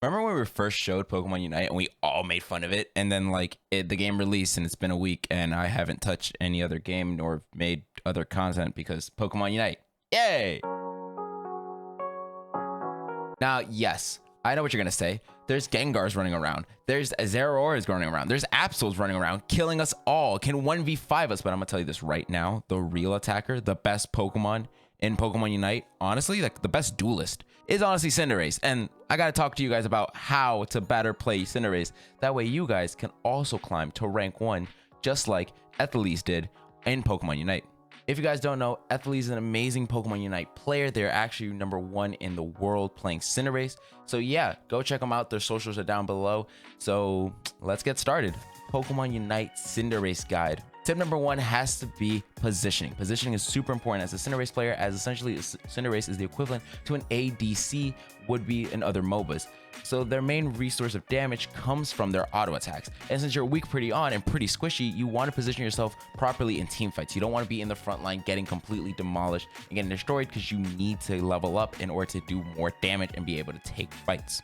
Remember when we first showed Pokemon Unite and we all made fun of it, and then like the game released and it's been a week and I haven't touched any other game nor made other content because Pokemon Unite. Yay! Now, yes, I know what you're gonna say. There's Gengars running around. There's Zeraoras running around. There's Absols running around, killing us all, can 1v5 us. But I'm gonna tell you this right now: the real attacker, the best Pokemon in Pokemon Unite, honestly, like the best duelist, is honestly Cinderace. And I gotta talk to you guys about how to better play Cinderace. That way, you guys can also climb to rank 1, just like Ethelies did in Pokemon Unite. If you guys don't know, Ethelies is an amazing Pokemon Unite player. They're actually #1 in the world playing Cinderace. So yeah, go check them out. Their socials are down below. So let's get started. Pokemon Unite Cinderace guide. Tip number 1 has to be positioning. Positioning is super important as a Cinderace player, as essentially Cinderace is the equivalent to an ADC would be in other MOBAs. So their main resource of damage comes from their auto attacks. And since you're weak pretty on and pretty squishy, you want to position yourself properly in team fights. You don't want to be in the front line getting completely demolished and getting destroyed, because you need to level up in order to do more damage and be able to take fights.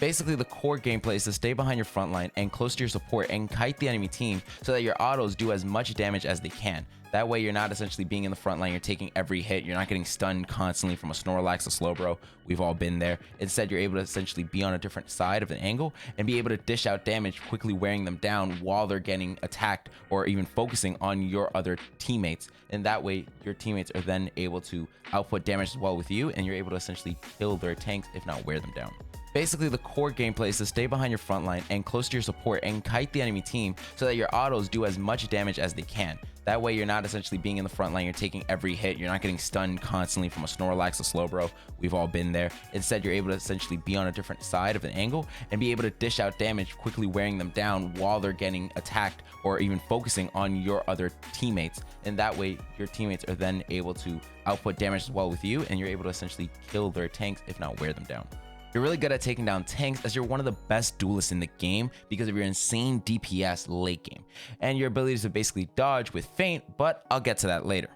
Basically, the core gameplay is to stay behind your front line and close to your support and kite the enemy team so that your autos do as much damage as they can. That way, you're not essentially being in the front line, you're taking every hit, you're not getting stunned constantly from a Snorlax, a Slowbro. We've all been there. Instead, you're able to essentially be on a different side of the angle and be able to dish out damage, quickly wearing them down while they're getting attacked or even focusing on your other teammates. And that way, your teammates are then able to output damage as well with you, and you're able to essentially kill their tanks, if not wear them down. Basically, the core gameplay is to stay behind your front line and close to your support and kite the enemy team so that your autos do as much damage as they can. That way, you're not essentially being in the front line, you're taking every hit, you're not getting stunned constantly from a Snorlax, a Slowbro. We've all been there. Instead, you're able to essentially be on a different side of the angle and be able to dish out damage, quickly wearing them down while they're getting attacked or even focusing on your other teammates. And that way, your teammates are then able to output damage as well with you, and you're able to essentially kill their tanks, if not wear them down. You're really good at taking down tanks, as you're one of the best duelists in the game because of your insane DPS late game and your ability to basically dodge with feint, but I'll get to that later.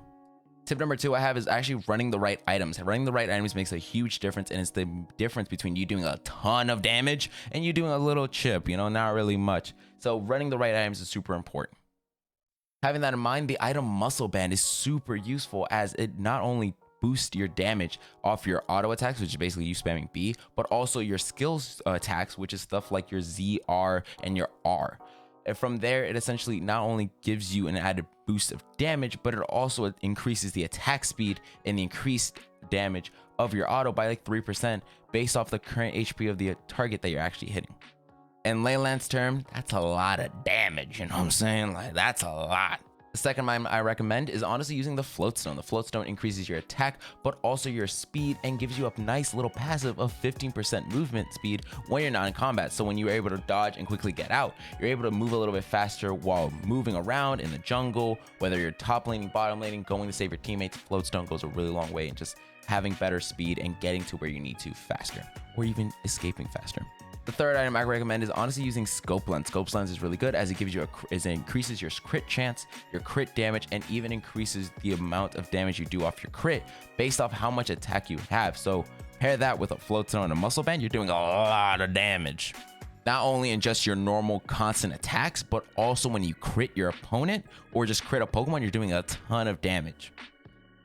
Tip number 2 I have is actually running the right items. Running the right items makes a huge difference, and it's the difference between you doing a ton of damage and you doing a little chip, not really much. So running the right items is super important. Having that in mind, the item Muscle Band is super useful, as it not only boost your damage off your auto attacks, which is basically you spamming B, but also your skills attacks, which is stuff like your Z, R, and your R. And from there, it essentially not only gives you an added boost of damage, but it also increases the attack speed and the increased damage of your auto by like 3% based off the current HP of the target that you're actually hitting. In Leyland's term, that's a lot of damage, you know what I'm saying? Like, that's a lot. The second item I recommend is honestly using the Float Stone. The Float Stone increases your attack, but also your speed, and gives you a nice little passive of 15% movement speed when you're not in combat. So when you're able to dodge and quickly get out, you're able to move a little bit faster while moving around in the jungle, whether you're top laning, bottom laning, going to save your teammates. Float Stone goes a really long way in just having better speed and getting to where you need to faster, or even escaping faster. The third item I recommend is honestly using Scope Lens. Scope Lens is really good, as it gives you it increases your crit chance, your crit damage, and even increases the amount of damage you do off your crit based off how much attack you have. So pair that with a Float Stone and a Muscle Band, you're doing a lot of damage. Not only in just your normal constant attacks, but also when you crit your opponent or just crit a Pokemon, you're doing a ton of damage.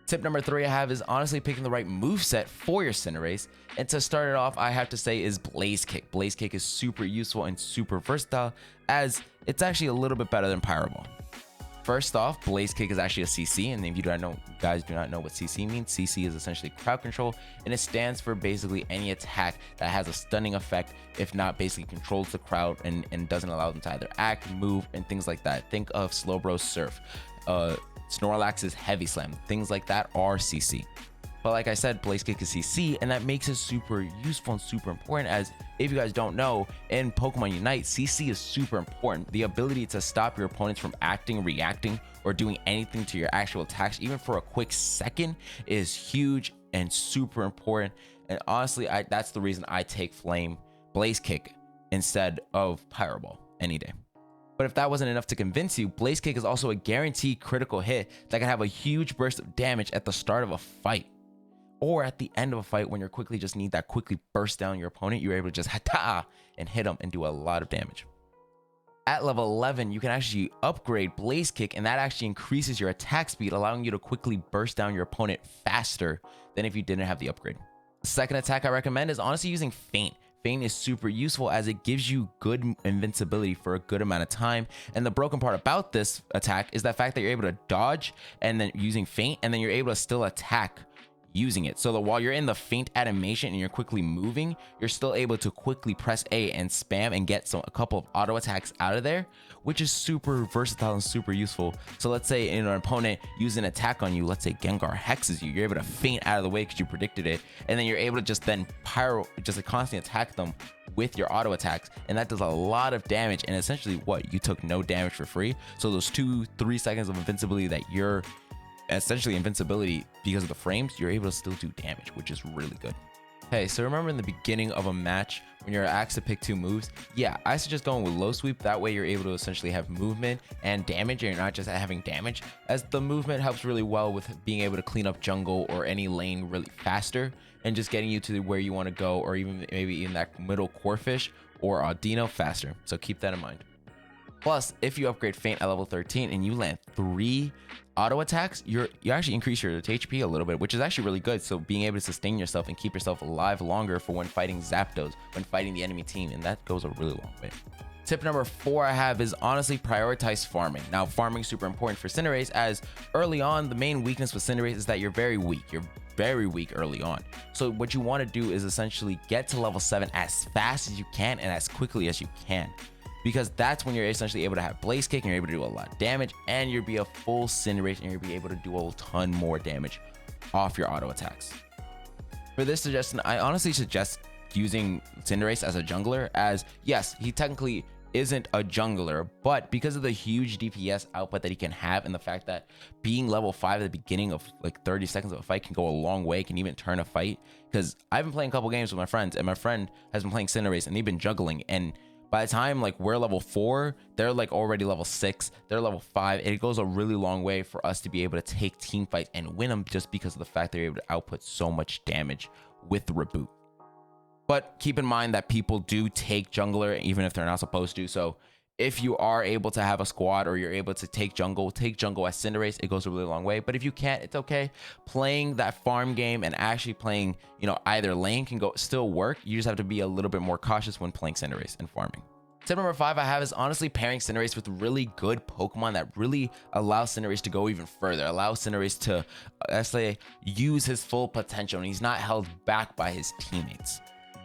Tip number 3 I have is honestly picking the right moveset for your Cinderace. And to start it off, I have to say is Blaze Kick. Blaze Kick is super useful and super versatile, as it's actually a little bit better than Pyro Ball. First off, Blaze Kick is actually a CC, and if you guys do not know what CC means, CC is essentially crowd control, and it stands for basically any attack that has a stunning effect, if not basically controls the crowd and doesn't allow them to either act, move, and things like that. Think of Slowbro's Surf, Snorlax's Heavy Slam, things like that are CC. But like I said, Blaze Kick is CC, and that makes it super useful and super important, as if you guys don't know, in Pokemon Unite, CC is super important. The ability to stop your opponents from acting, reacting, or doing anything to your actual attacks, even for a quick second, is huge and super important. And honestly, that's the reason I take Blaze Kick instead of Pyro Ball any day. But if that wasn't enough to convince you, Blaze Kick is also a guaranteed critical hit that can have a huge burst of damage at the start of a fight. or at the end of a fight when you're quickly just need that quickly burst down your opponent, you're able to just hata and hit them and do a lot of damage. At level 11, you can actually upgrade Blaze Kick, and that actually increases your attack speed, allowing you to quickly burst down your opponent faster than if you didn't have the upgrade. The second attack I recommend is honestly using Feint. Feint is super useful as it gives you good invincibility for a good amount of time. And the broken part about this attack is the fact that you're able to dodge and then using Feint, and then you're able to still attack using it. So that while you're in the Feint animation and you're quickly moving, you're still able to quickly press A and spam and get a couple of auto attacks out of there, which is super versatile and super useful. So let's say an opponent uses an attack on you, let's say Gengar hexes you, you're able to Feint out of the way because you predicted it, and then you're able to just then constantly attack them with your auto attacks, and that does a lot of damage. And essentially what, you took no damage for free. So those 2-3 seconds of invincibility that you're essentially invincibility because of the frames, you're able to still do damage, which is really good. Hey, so remember in the beginning of a match when you're asked to pick 2 moves? Yeah, I suggest going with low sweep. That way you're able to essentially have movement and damage, and you're not just having damage, as the movement helps really well with being able to clean up jungle or any lane really faster and just getting you to where you want to go, or even maybe in that middle core fish or Dino faster. So keep that in mind. Plus, if you upgrade Feint at level 13 and you land 3 auto attacks, you actually increase your HP a little bit, which is actually really good. So being able to sustain yourself and keep yourself alive longer for when fighting Zapdos, when fighting the enemy team, and that goes a really long way. Tip number 4 I have is honestly prioritize farming. Now, farming is super important for Cinderace, as early on, the main weakness with Cinderace is that you're very weak. You're very weak early on. So what you want to do is essentially get to level 7 as fast as you can and as quickly as you can, because that's when you're essentially able to have Blaze Kick and you're able to do a lot of damage, and you'll be a full Cinderace and you'll be able to do a ton more damage off your auto attacks. For this suggestion, I honestly suggest using Cinderace as a jungler, as yes, he technically isn't a jungler, but because of the huge DPS output that he can have, and the fact that being level 5 at the beginning of like 30 seconds of a fight can go a long way, can even turn a fight. Because I've been playing a couple games with my friends, and my friend has been playing Cinderace and they've been juggling, and by the time like we're level 4, they're like already level 6, they're level 5. It goes a really long way for us to be able to take team fights and win them, just because of the fact they're able to output so much damage with the reboot. But keep in mind that people do take jungler even if they're not supposed to. So if you are able to have a squad, or you're able to take jungle as Cinderace, it goes a really long way. But if you can't, it's okay. Playing that farm game and actually playing, either lane can still work. You just have to be a little bit more cautious when playing Cinderace and farming. Tip number 5 I have is honestly pairing Cinderace with really good Pokemon that really allow Cinderace to go even further, allow Cinderace to, let's say, use his full potential, and he's not held back by his teammates.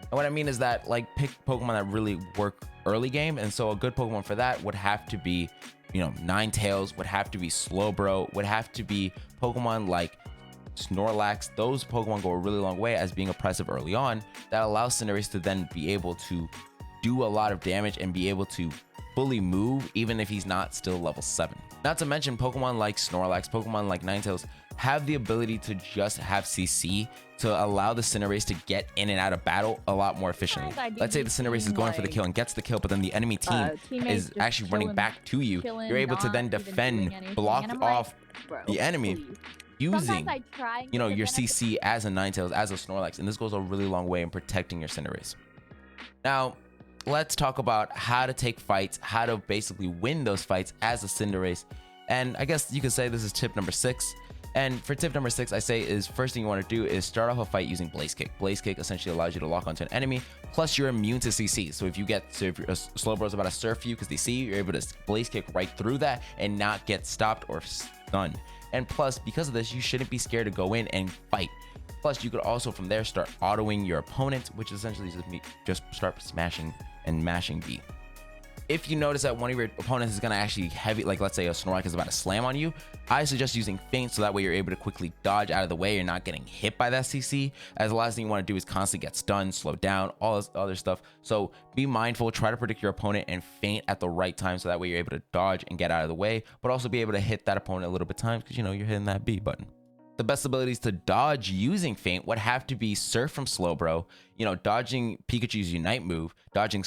And what I mean is that, like, pick Pokemon that really work early game. And so a good Pokemon for that would have to be, Ninetales, would have to be Slowbro, would have to be Pokemon like Snorlax. Those Pokemon go a really long way as being oppressive early on, that allows Cinderace to then be able to do a lot of damage and be able to fully move even if he's not still level 7. Not to mention Pokemon like Snorlax, Pokemon like Ninetales have the ability to just have CC to allow the Cinderace to get in and out of battle a lot more efficiently. Let's say the Cinderace is going for the kill and gets the kill, but then the enenemy team is actually running back to you. You're able to then defend, block off the enemy using, your CC as a Ninetales, as a Snorlax, and this goes a really long way in protecting your Cinderace. Now, let's talk about how to take fights, how to basically win those fights as a Cinderace. And I guess you could say this is tip number 6. And for tip number 6, I say is first thing you want to do is start off a fight using Blaze Kick. Blaze Kick essentially allows you to lock onto an enemy, plus you're immune to CC. So if a Slowbro is about to surf you because they see you, you're able to Blaze Kick right through that and not get stopped or stunned. And plus, because of this, you shouldn't be scared to go in and fight. Plus, you could also from there start autoing your opponent, which essentially just start smashing and mashing B. If you notice that one of your opponents is going to actually like let's say a Snorlax is about to slam on you, I suggest using Feint, so that way you're able to quickly dodge out of the way. You're not getting hit by that CC, as the last thing you want to do is constantly get stunned, slow down, all this other stuff. So be mindful, try to predict your opponent and Feint at the right time, so that way you're able to dodge and get out of the way, but also be able to hit that opponent a little bit times, because you're hitting that B button. The best abilities to dodge using Feint would have to be Surf from Slowbro, dodging Pikachu's Unite move, dodging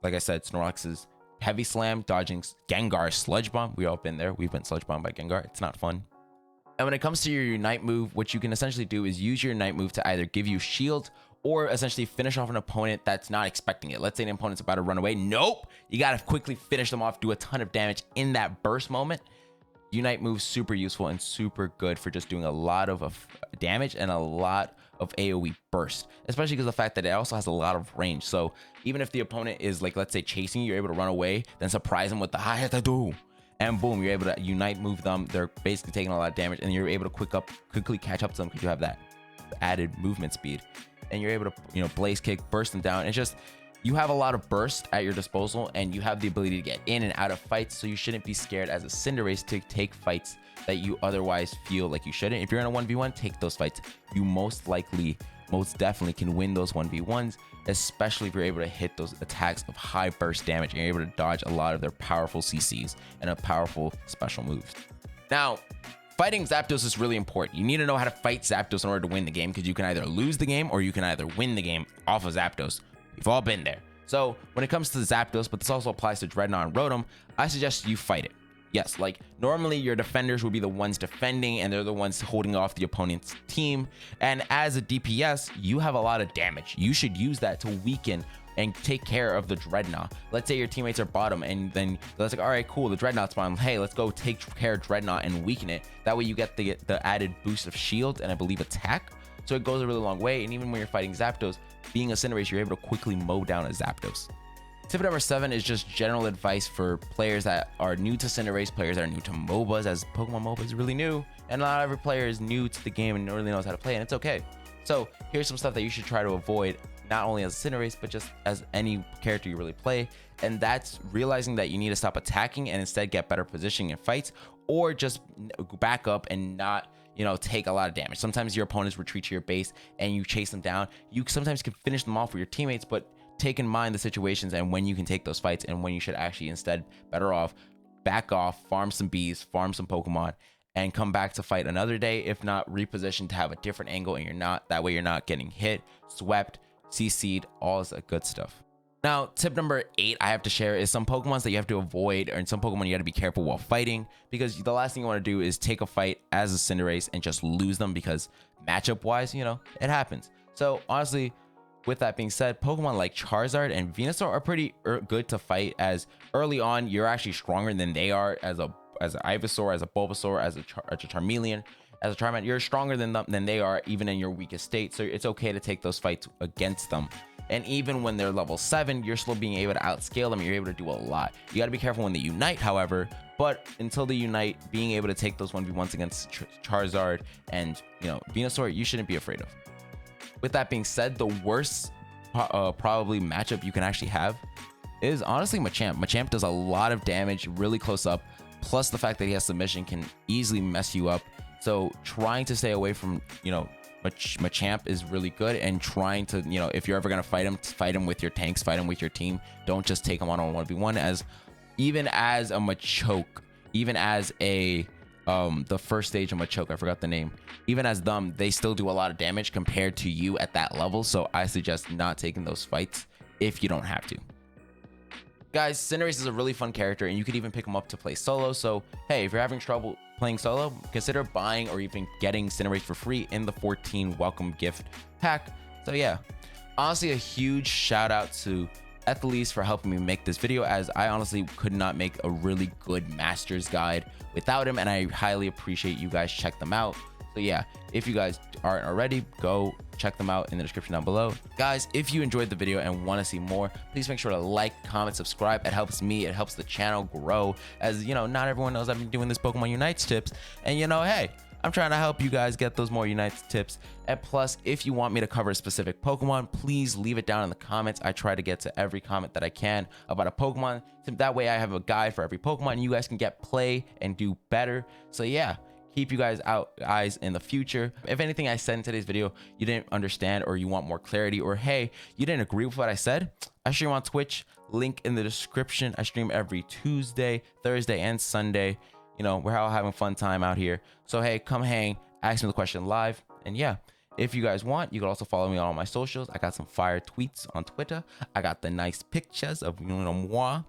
like I said, Snorlax's Heavy Slam, dodging Gengar's Sludge Bomb. We've all been there. We've been Sludge Bombed by Gengar. It's not fun. And when it comes to your Unite move, what you can essentially do is use your Unite move to either give you shield or essentially finish off an opponent that's not expecting it. Let's say an opponent's about to run away. Nope. You got to quickly finish them off, do a ton of damage in that burst moment. Unite move's super useful and super good for just doing a lot of damage and a lot of AoE burst, especially because of the fact that it also has a lot of range. So even if the opponent is like, let's say chasing you, you're able to run away, then surprise them with the hi-hat-a-do. And boom, you're able to Unite move them. They're basically taking a lot of damage, and you're able to quickly catch up to them because you have that added movement speed. And you're able to, you know, blaze kick, burst them down. It's just, you have a lot of burst at your disposal, and you have the ability to get in and out of fights. So you shouldn't be scared as a Cinderace to take fights that you otherwise feel like you shouldn't. If you're in a 1v1, take those fights. You most definitely can win those 1v1s, especially if you're able to hit those attacks of high burst damage and you're able to dodge a lot of their powerful CCs and a powerful special moves. Now, fighting Zapdos is really important. You need to know how to fight Zapdos in order to win the game, because you can either lose the game or you can either win the game off of Zapdos. We've all been there. So when it comes to Zapdos, but this also applies to Dreadnought and Rotom, I suggest you fight it. Yes, like normally your defenders will be the ones defending and they're the ones holding off the opponent's team. And as a DPS, you have a lot of damage. You should use that to weaken and take care of the Dreadnought. Let's say your teammates are bottom, and then it's like, all right, cool, the Dreadnought's bottom. Hey, let's go take care of Dreadnought and weaken it. That way you get the added boost of shield and I believe attack. So it goes a really long way. And even when you're fighting Zapdos, being a Cinderace, you're able to quickly mow down a Zapdos. Tip number 7 is just general advice for players that are new to Cinderace, players that are new to MOBAs, as Pokemon MOBA is really new, and not every player is new to the game and really knows how to play, and it's okay. So here's some stuff that you should try to avoid, not only as Cinderace, but just as any character you really play, and that's realizing that you need to stop attacking and instead get better positioning in fights, or just back up and not, you know, take a lot of damage. Sometimes your opponents retreat to your base and you chase them down. You sometimes can finish them off with your teammates, but take in mind the situations and when you can take those fights and when you should actually instead better off back off, farm some bees, farm some Pokemon, and come back to fight another day. If not, reposition to have a different angle, and that way you're not getting hit, swept, CC'd, all this good stuff. Now, tip number 8 I have to share is some Pokemons that you have to avoid, or in some Pokemon you got to be careful while fighting, because the last thing you want to do is take a fight as a Cinderace and just lose them, because matchup wise, you know, it happens. So honestly, with that being said, Pokemon like Charizard and Venusaur are pretty good to fight, as early on you're actually stronger than they are. As an Ivysaur, as a Bulbasaur, as a Charmeleon, as a Charmander, you're stronger than they are, even in your weakest state. So it's okay to take those fights against them. And even when they're level 7, you're still being able to outscale them. You're able to do a lot. You got to be careful when they unite, however. But until they unite, being able to take those 1v1s against Charizard and, you know, Venusaur, you shouldn't be afraid of. With that being said, the worst probably matchup you can actually have is honestly Machamp. Machamp does a lot of damage really close up, plus the fact that he has submission can easily mess you up. So trying to stay away from, you know, Machamp is really good, and trying to, you know, if you're ever going to fight him with your tanks, fight him with your team. Don't just take him on 1v1, as even as a Machoke, even as a the first stage of Machoke, I forgot the name, even as them, they still do a lot of damage compared to you at that level. So I suggest not taking those fights if you don't have to. Guys, Cinderace is a really fun character, and you could even pick him up to play solo. So hey, if you're having trouble playing solo, consider buying or even getting Cinderace for free in the 14 welcome gift pack. So yeah, honestly, a huge shout out to Ethelise for helping me make this video, as I honestly could not make a really good master's guide without him, and I highly appreciate you guys check them out. So yeah, if you guys aren't already, go check them out in the description down below. Guys, if you enjoyed the video and want to see more, please make sure to like, comment, subscribe. It helps me, it helps the channel grow, as you know, not everyone knows I've been doing this Pokemon Unites tips, and you know, hey, I'm trying to help you guys get those more Unites tips. And plus, if you want me to cover a specific Pokemon, please leave it down in the comments. I try to get to every comment that I can about a Pokemon. So that way I have a guide for every Pokemon, and you guys can play and do better. So yeah, keep you guys eyes in the future. If anything I said in today's video you didn't understand, or you want more clarity, or hey, you didn't agree with what I said, I stream on Twitch, link in the description. I stream every Tuesday, Thursday, and Sunday. You know, we're all having fun time out here. So hey, come hang, ask me the question live. And yeah, if you guys want, you can also follow me on all my socials. I got some fire tweets on Twitter. I got the nice pictures of, you know, moi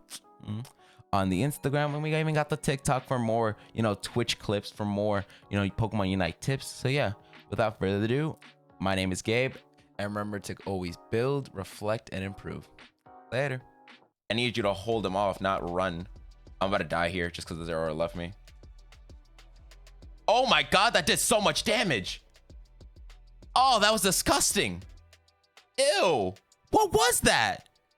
on the Instagram, and we even got the TikTok for more, you know, Twitch clips, for more, you know, Pokemon Unite tips. So yeah, without further ado, my name is Gabe, and remember to always build, reflect, and improve. Later. I need you to hold him off, not run. I'm about to die here just because the Zeraora left me. Oh my god, that did so much damage. Oh, that was disgusting. Ew. What was that?